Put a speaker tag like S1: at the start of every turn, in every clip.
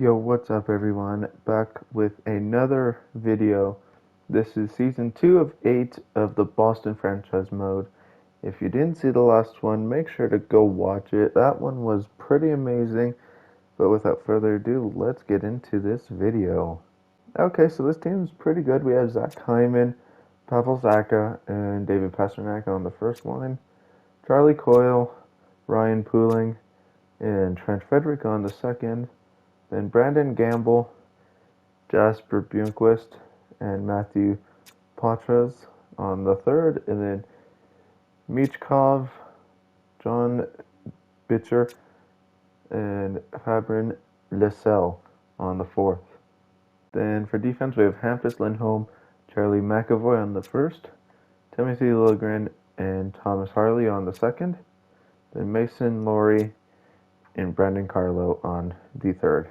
S1: Yo, what's up everyone? Back with another video. This is season 2 of 8 of the Boston franchise mode. If you didn't see the last one, make sure to go watch it. That one was pretty amazing. But without further ado, let's get into this video. Okay, so this team is pretty good. We have Zach Hyman, Pavel Zacha, and David Pastrnak on the first line. Charlie Coyle, Ryan Pooling, and Trent Frederick on the second. Then Brandon Gamble, Jasper Bjornquist, and Matthew Patras on the third. And then Michkov, John Bitcher, and Fabrin Lessel on the fourth. Then for defense, we have Hampus Lindholm, Charlie McAvoy on the first, Timothy Liljegren, and Thomas Harley on the second. Then Mason Laurie and Brandon Carlo on the third.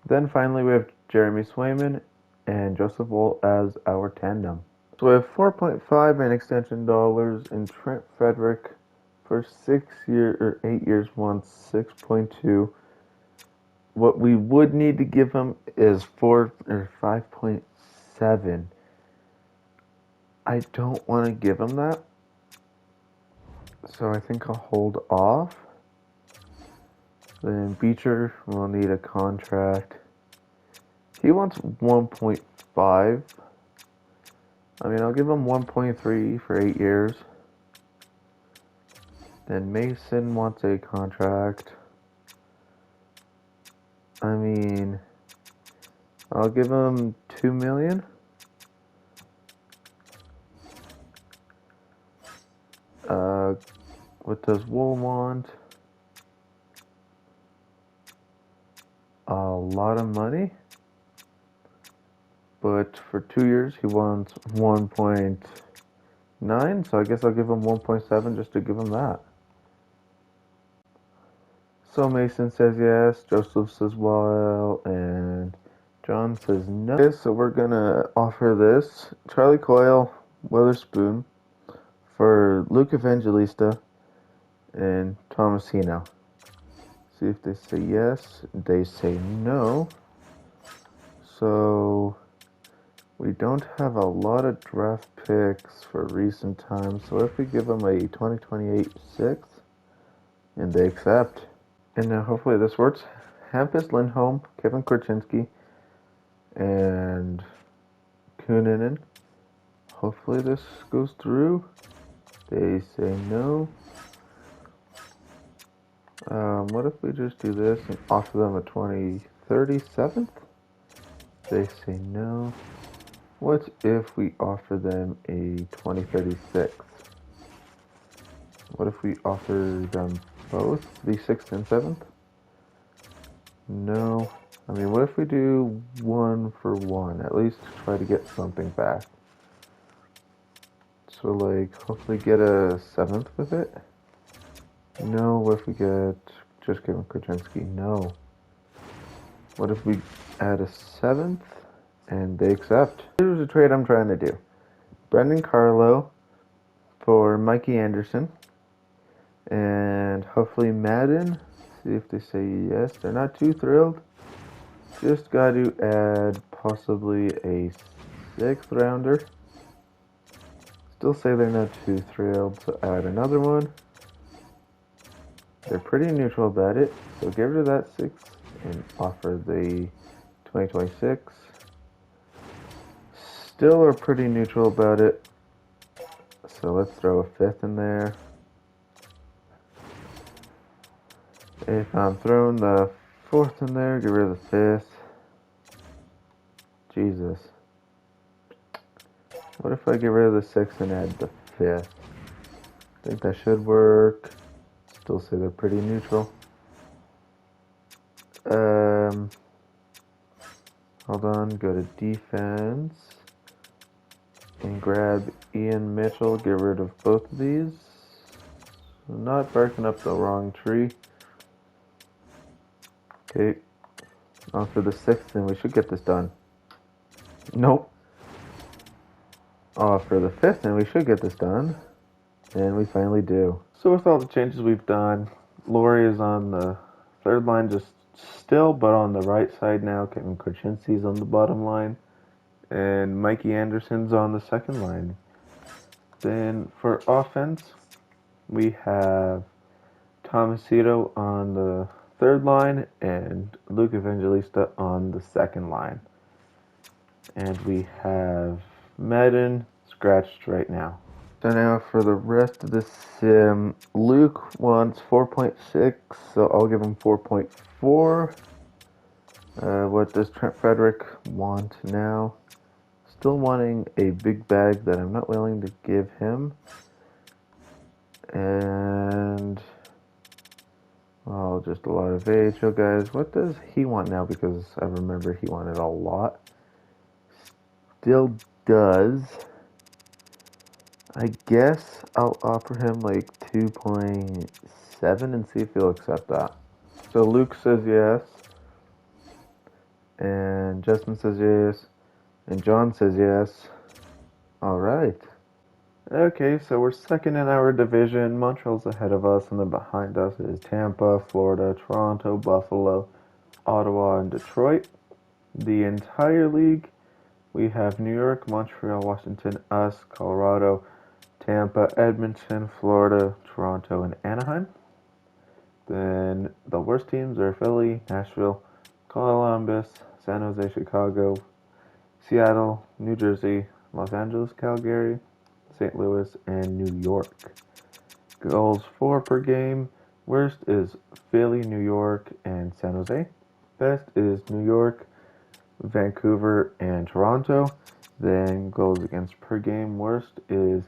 S1: Then finally we have Jeremy Swayman and Joseph Woll as our tandem. So we have 4.5 in extension dollars in Trent Frederick for 8 years, wants 6.2. What we would need to give him is 5.7. I don't want to give him that, so I think I'll hold off. Then Beecher will need a contract. He wants 1.5. I mean, I'll give him 1.3 for 8 years. Then Mason wants a contract. I mean, I'll give him $2 million. What does Wool want? A lot of money, but for 2 years he wants 1.9, so I guess I'll give him 1.7 just to give him that. So Mason says yes, Joseph says well, and John says no. Okay, so we're gonna offer this Charlie Coyle, Witherspoon for Luke Evangelista and Thomas Hino. See if they say yes. They say no. So we don't have a lot of draft picks for recent times. So if we give them a 2028 sixth, and they accept. And now hopefully this works. Hampus Lindholm, Kevin Korchinski, and Kunin. Hopefully this goes through. They say no. What if we just do this and offer them a 2037th? They say no. What if we offer them a 2036? What if we offer them both, the 6th and 7th? No. I mean, what if we do 1 for 1? At least try to get something back. So, like, hopefully get a 7th with it? No. What if we get just Kevin Korchinski? No. What if we add a 7th and they accept? Here's a trade I'm trying to do. Brendan Carlo for Mikey Anderson and hopefully Madden. See if they say yes. They're not too thrilled. Just got to add possibly a 6th rounder. Still say they're not too thrilled, so add another one. They're pretty neutral about it, so get rid of that 6 and offer the 2026. Still are pretty neutral about it, so let's throw a 5th in there. If I'm throwing the 4th in there, get rid of the 5th. Jesus. What if I get rid of the 6th and add the 5th? I think that should work. Still say they're pretty neutral. Hold on, go to defense and grab Ian Mitchell. Get rid of both of these. Not barking up the wrong tree. Okay, on for the 6th, and we should get this done. Nope. For the 5th, and we should get this done. And we finally do. So with all the changes we've done, Laurie is on the third line, just still, but on the right side now. Kevin Korchinski's on the bottom line, and Mikey Anderson's on the second line. Then for offense, we have Tomasito on the third line and Luke Evangelista on the second line. And we have Madden scratched right now. So now for the rest of the sim, Luke wants 4.6, so I'll give him 4.4. What does Trent Frederick want now? Still wanting a big bag that I'm not willing to give him. And, well, just a lot of AHL guys. What does he want now? Because I remember he wanted a lot. Still does. I guess I'll offer him like 2.7 and see if he'll accept that. So Luke says yes. And Justin says yes. And John says yes. Alright. Okay, so we're second in our division. Montreal's ahead of us, and then behind us is Tampa, Florida, Toronto, Buffalo, Ottawa, and Detroit. The entire league, we have New York, Montreal, Washington, us, Colorado, Tampa, Edmonton, Florida, Toronto, and Anaheim. Then the worst teams are Philly, Nashville, Columbus, San Jose, Chicago, Seattle, New Jersey, Los Angeles, Calgary, St. Louis, and New York. Goals for per game. Worst is Philly, New York, and San Jose. Best is New York, Vancouver, and Toronto. Then goals against per game. Worst is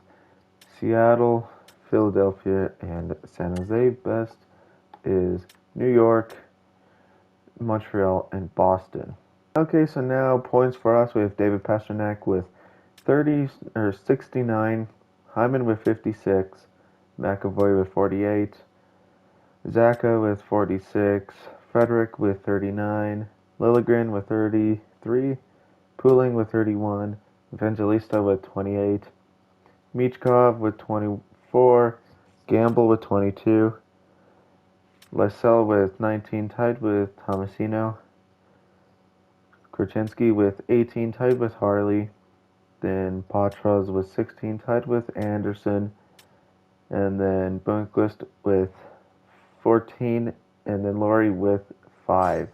S1: Seattle, Philadelphia, and San Jose. Best is New York, Montreal, and Boston. Okay, so now points for us. We have David Pastrnak with 69, Hyman with 56, McAvoy with 48, Zaka with 46, Frederick with 39, Liljegren with 33, Pooling with 31, Evangelista with 28, Michkov with 24, Gamble with 22, Lysell with 19, tied with Tomasino, Korchinski with 18, tied with Harley, then Patras with 16, tied with Anderson, and then Bunquist with 14, and then Laurie with 5.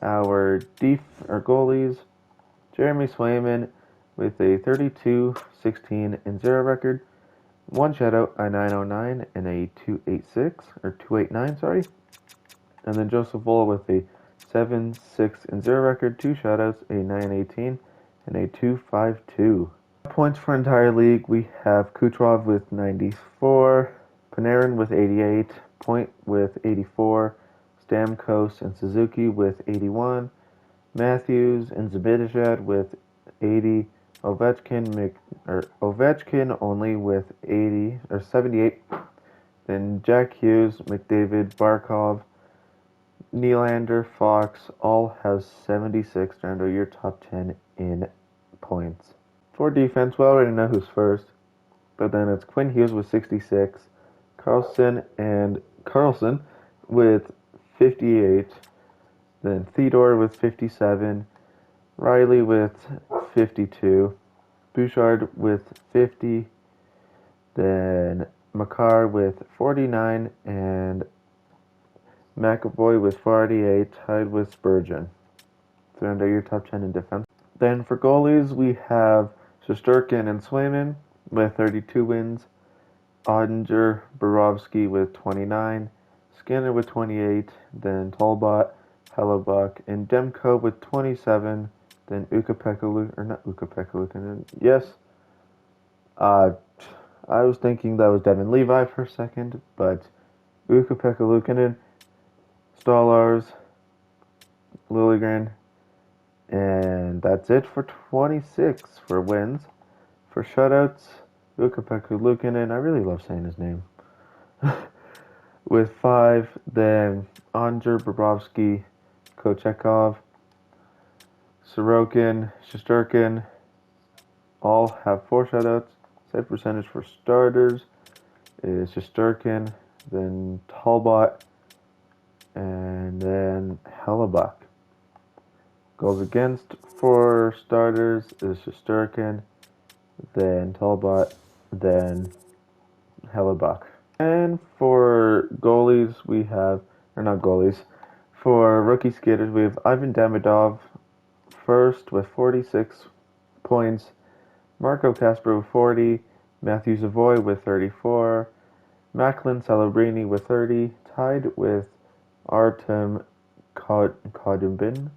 S1: Our goalies, Jeremy Swayman with a 32, 16, and 0 record, 1 shutout, a 909, and a 289, sorry. And then Joseph Vola with a 7, 6, and 0 record, 2 shutouts, a 918, and a 252. Points for entire league, we have Kucherov with 94, Panarin with 88, Point with 84, Stamkos and Suzuki with 81, Matthews and Zibanejad with 80, Ovechkin only with 80 or 78. Then Jack Hughes, McDavid, Barkov, Nylander, Fox all have 76 to enter your top 10 in points. For defense, we already know who's first, but then it's Quinn Hughes with 66, Carlson with 58, then Theodore with 57, Riley with 52, Bouchard with 50, then Makar with 49, and McAvoy with 48, tied with Spurgeon. So under your top 10 in defense. Then for goalies, we have Shesterkin and Swayman with 32 wins, Ottinger, Borowski with 29, Skinner with 28, then Talbot, Hellebuck, and Demko with 27, then yes. I was thinking that was Devin Levi for a second, but Ukko-Pekka Luukkonen, Stolarz, Liljegren, and that's it for 26 for wins. For shutouts, Ukko-Pekka Luukkonen, I really love saying his name, with 5, then Ottinger, Bobrovsky, Kochekov, Sorokin, Shesterkin, all have 4 shutouts. Save percentage for starters is Shesterkin, then Talbot, and then Hellebuck. Goals against for starters is Shesterkin, then Talbot, then Hellebuck. And for goalies, we have, or not goalies, for rookie skaters, we have Ivan Demidov first with 46 points, Marco Kasper with 40, Matthew Savoy with 34, Macklin Celebrini with 30, tied with Artem Kadubin,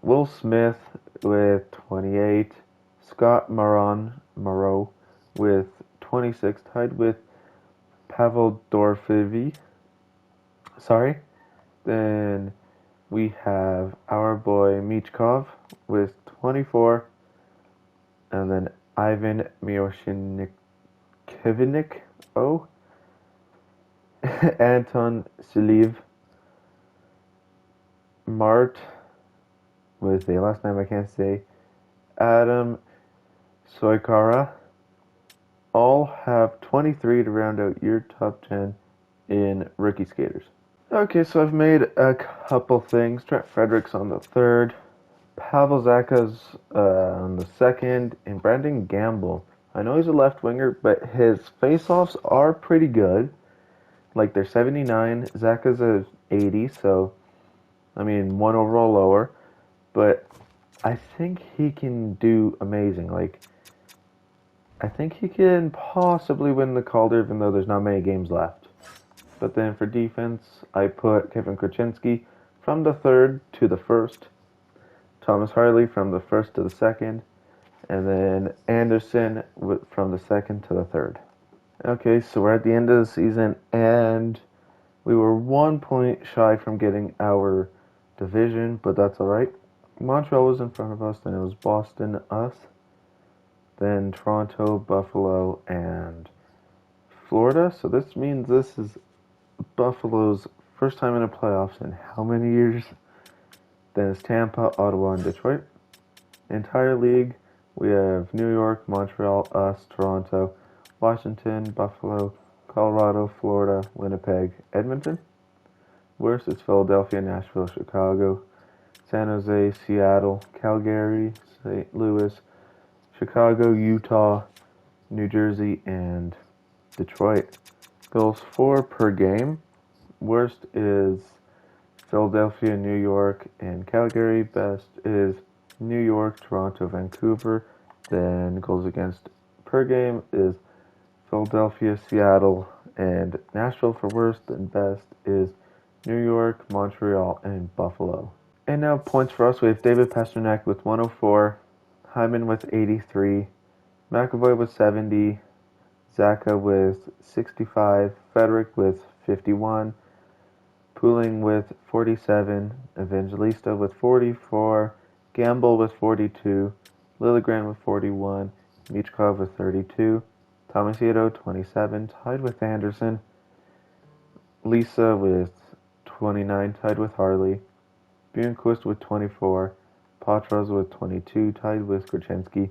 S1: Will Smith with 28, Scott Moreau with 26, tied with Pavel Dorfevy. Then we have our boy Michkov with 24, and then Ivan Mioshinikivnik, Anton Siliv, Mart with a last name I can't say, Adam Soikara, all have 23 to round out your top 10 in rookie skaters. Okay, so I've made a couple things. Trent Fredericks on the third, Pavel Zacha's on the second, and Brandon Gamble. I know he's a left winger, but his face-offs are pretty good. Like, they're 79. Zacha's a 80, so, I mean, one overall lower. But I think he can do amazing. Like, I think he can possibly win the Calder, even though there's not many games left. But then for defense, I put Kevin Krasinski from the third to the first, Thomas Harley from the first to the second, and then Anderson from the second to the third. Okay, so we're at the end of the season, and we were 1 point shy from getting our division, but that's alright. Montreal was in front of us, then it was Boston, us, then Toronto, Buffalo, and Florida. So this means this is Buffalo's first time in the playoffs in how many years? Then it's Tampa, Ottawa, and Detroit. Entire league, we have New York, Montreal, us, Toronto, Washington, Buffalo, Colorado, Florida, Winnipeg, Edmonton. Worst is Philadelphia, Nashville, Chicago, San Jose, Seattle, Calgary, St. Louis, Chicago, Utah, New Jersey, and Detroit. Goals for per game. Worst is Philadelphia, New York, and Calgary. Best is New York, Toronto, Vancouver. Then goals against per game is Philadelphia, Seattle, and Nashville for worst. And best is New York, Montreal, and Buffalo. And now points for us. We have David Pastrnak with 104, Hyman with 83, McAvoy with 70, Zacha with 65, Frederick with 51, Pooling with 47, Evangelista with 44, Gamble with 42, Liljegren with 41, Michkov with 32, Tomasito 27, tied with Anderson, Lisa with 29, tied with Harley, Bjornquist with 24, Patras with 22, tied with Krasinski,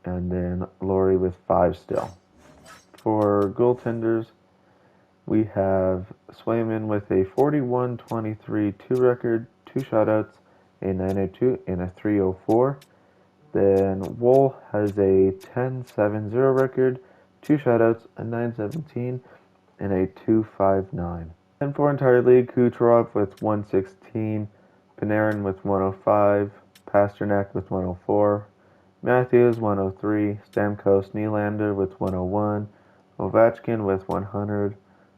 S1: and then Laurie with 5 still. For goaltenders, we have Swayman with a 41-23-2 record, 2 shutouts, a 902 and a 304. Then Wool has a 10-7-0 record, 2 shutouts, a 917, and a 259. And for entire league, Kucherov with 116, Panarin with 105, Pastrnak with 104, Matthews 103, Stamkos Nylander with 101, Ovechkin with 100,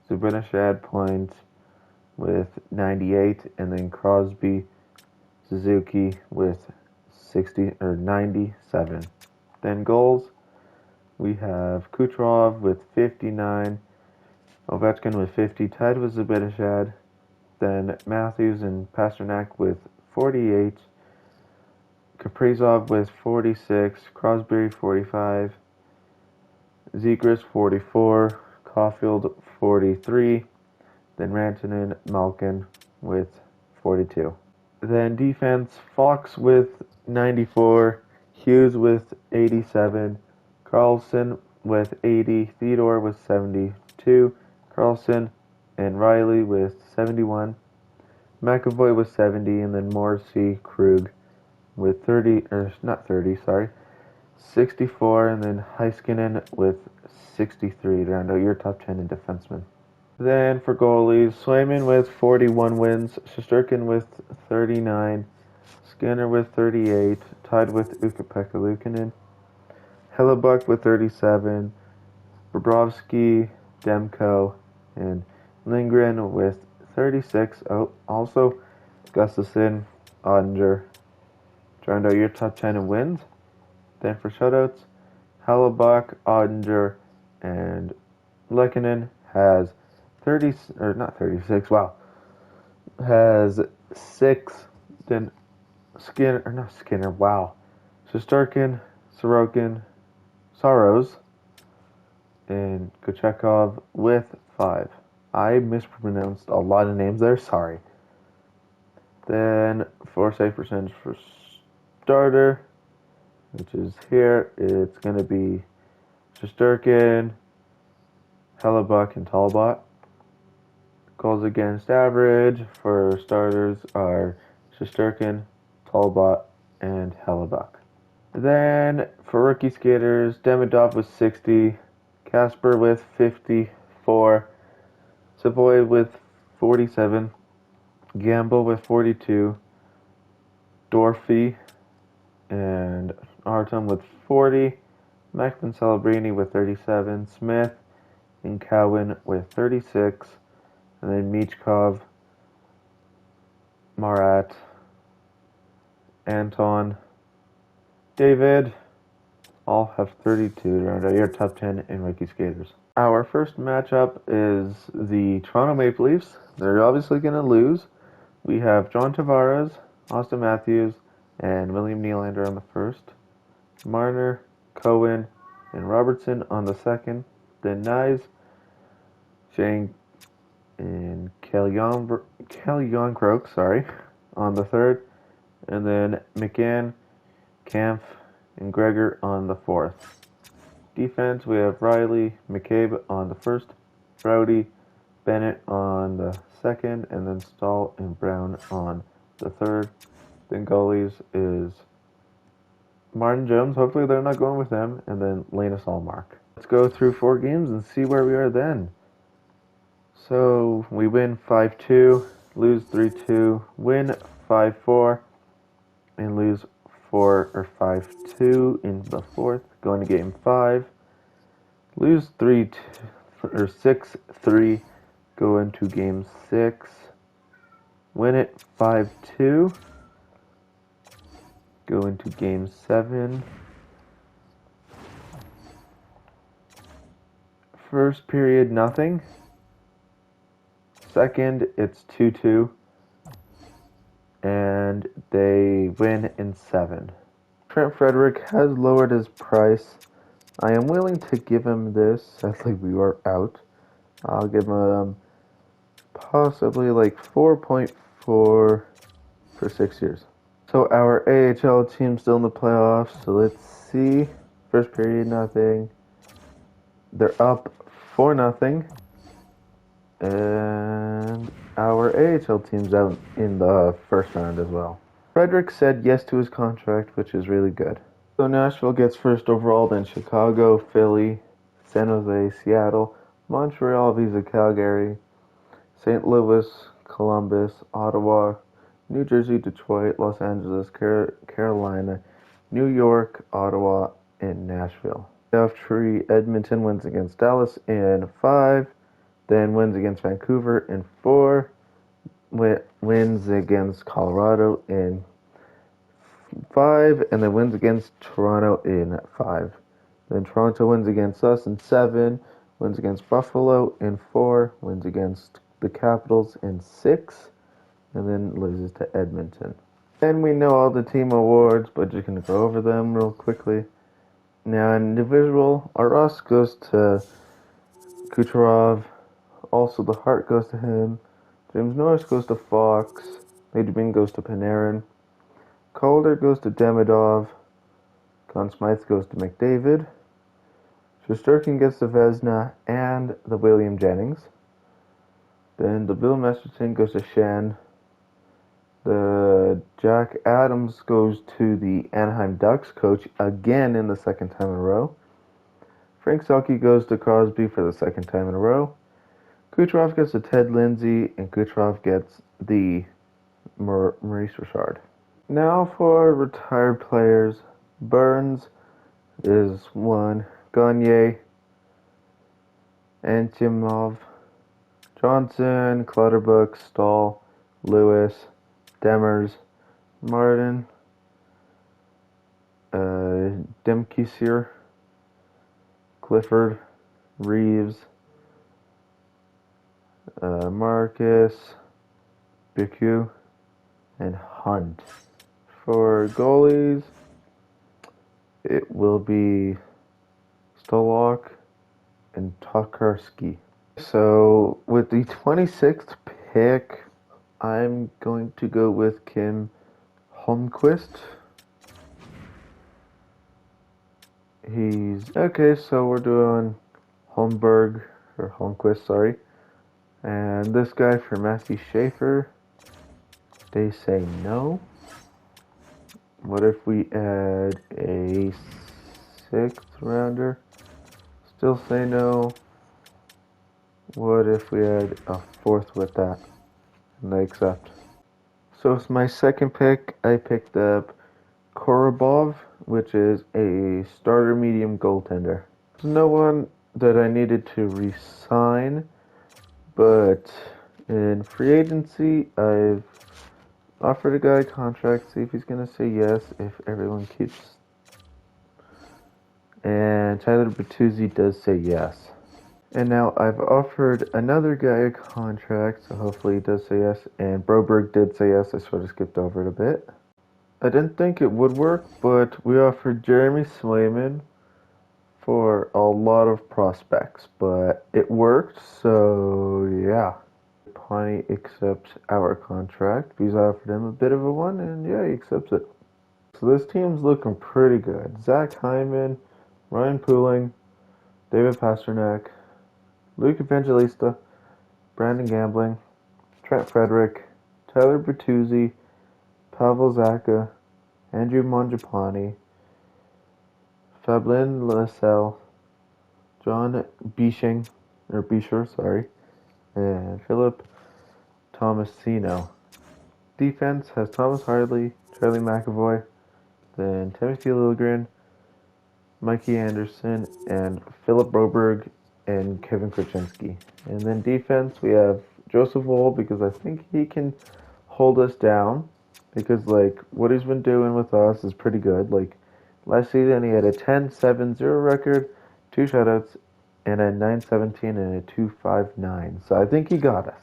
S1: Zibanejad points with 98, and then Crosby, Suzuki with 97. Then goals, we have Kucherov with 59, Ovechkin with 50, tied with Zibanejad. Then Matthews and Pastrnak with 48, Kaprizov with 46, Crosby 45, Zegras 44, Caulfield 43, then Rantanen, Malkin with 42. Then defense, Fox with 94, Hughes with 87, Carlson with 80, Theodore with 72, Carlson and Riley with 71. McAvoy with 70, and then Morrissey, Krug with 30, or not 30, sorry, 64, and then Heiskanen with 63 to round out your top 10 in defensemen. Then for goalies, Swayman with 41 wins, Shesterkin with 39, Skinner with 38, tied with Ukko-Pekka Luukkonen, Hellebuck with 37, Bobrovsky, Demko, and Lindgren with 36. Oh, also Gustafsson, Ottinger, round out your top 10 in wins. Then for shutouts, Hellebuck, Ottinger, and Lehkonen has 30, or not 36, wow, has 6. Then Skinner, or not Skinner, wow, Shesterkin, Sorokin, Saros, and Kochekov with 5. I mispronounced a lot of names there, sorry. Then for save percentage for starter, which is here, it's going to be Shesterkin, Hellebuck, and Talbot. Goals against average for starters are Shesterkin, Talbot, and Hellebuck. Then for rookie skaters, Demidov with 60, Casper with 54, Savoy with 47, Gamble with 42, Dorfy and Artem with 40, Macklin Celebrini with 37, Smith and Cowan with 36, and then Michkov, Marat, Anton, David, all have 32 to round out your top 10 in rookie skaters. Our first matchup is the Toronto Maple Leafs. They're obviously going to lose. We have John Tavares, Austin Matthews, and William Nylander on the first. Marner, Cohen, and Robertson on the second. Then Nyes, Shane, and Kelly on the third. And then McCann, Kampf, and Gregor on the fourth. Defense, we have Riley, McCabe on the first, Brody, Bennett on the second, and then Stahl and Brown on the third. Then goalies is Martin Jones, hopefully they're not going with them, and then Linus Allmark. Let's go through 4 games and see where we are then. So we win 5-2, lose 3-2, win 5-4, and lose 5-2 in the fourth. Going to game 5, lose 6-3. Go into game 6, win it 5-2. Go into game 7. First period, nothing. Second, it's 2-2. And they win in 7. Trent Frederick has lowered his price. I am willing to give him this. Sadly, we are out. I'll give him possibly like 4.4 for 6 years. So our AHL team's still in the playoffs. So let's see. First period, nothing. They're up 4-0. And our AHL team's out in the first round as well. Frederick said yes to his contract, which is really good. So Nashville gets first overall, then Chicago, Philly, San Jose, Seattle, Montreal, Visa, Calgary, St. Louis, Columbus, Ottawa, New Jersey, Detroit, Los Angeles, Carolina, New York, Ottawa, and Nashville. Playoff tree, Edmonton wins against Dallas in 5, then wins against Vancouver in 4, wins against Colorado in 5, and then wins against Toronto in 5. Then Toronto wins against us in 7, wins against Buffalo in 4, wins against the Capitals in 6, and then loses to Edmonton. And we know all the team awards, but just going to go over them real quickly. Now, in individual, our Ross goes to Kucherov. Also, the Hart goes to him. James Norris goes to Fox. Benjamin goes to Panarin. Calder goes to Demidov. Conn Smythe goes to McDavid. Shesterkin gets to Vezina and the William Jennings. Then the Bill Masterton goes to Shan. The Jack Adams goes to the Anaheim Ducks coach again in the second time in a row. Frank Selke goes to Crosby for the second time in a row. Kucherov gets to Ted Lindsay, and Kucherov gets the Maurice Richard. Now for retired players. Burns is 1. Gagne, Antimov, Johnson, Clutterbuck, Stahl, Lewis, Demers, Martin, Demkisier, Clifford, Reeves, Marcus, Bicu, and Hunt. For goalies, it will be Stolok and Tokarski. So with the 26th pick, I'm going to go with Kim Holmquist. So we're doing Holmquist, sorry. And this guy for Matthew Schaefer, they say no. What if we add a 6th rounder? Still say no. What if we add a 4th with that? And they accept. So it's my second pick. I picked up Korobov, which is a starter medium goaltender. There's no one that I needed to re-sign, but in free agency, I've offered a guy a contract, see if he's going to say yes, if everyone keeps. And Tyler Bertuzzi does say yes. And now I've offered another guy a contract, so hopefully he does say yes. And Broberg did say yes, I sort of skipped over it a bit. I didn't think it would work, but we offered Jeremy Swayman for a lot of prospects, but it worked, so yeah. Pawnee accepts our contract because I offered him a bit of a one, and yeah, he accepts it. So this team's looking pretty good. Zach Hyman, Ryan Pooling, David Pasternak, Luke Evangelista, Brandon Gambling, Trent Frederick, Tyler Bertuzzi, Pavel Zacha, Andrew Mangiapane, Fablin Lascelles, John Bieshing, and Philip Tomasino. Defense has Thomas Harley, Charlie McAvoy, then Timothy Liljegren, Mikey Anderson, and Philip Broberg, and Kevin Krasinski. And then defense, we have Joseph Woll, because I think he can hold us down, because like what he's been doing with us is pretty good. Like last season he had a 10-7-0 record, 2 shutouts, and a 9-17 and a 2-5-9. So I think he got us.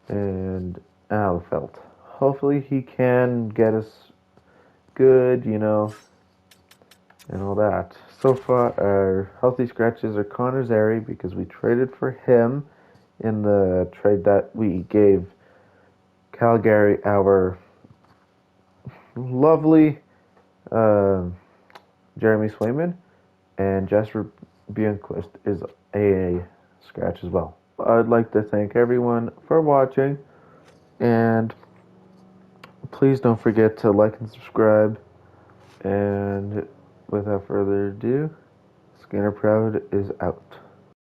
S1: And Alfeld. Hopefully he can get us good, and all that. So far, our healthy scratches are Connor Zary, because we traded for him in the trade that we gave Calgary our lovely Jeremy Swayman, and Jasper Bjornquist is a scratch as well. I'd like to thank everyone for watching, and please don't forget to like and subscribe. And without further ado, Skinner Proud is out.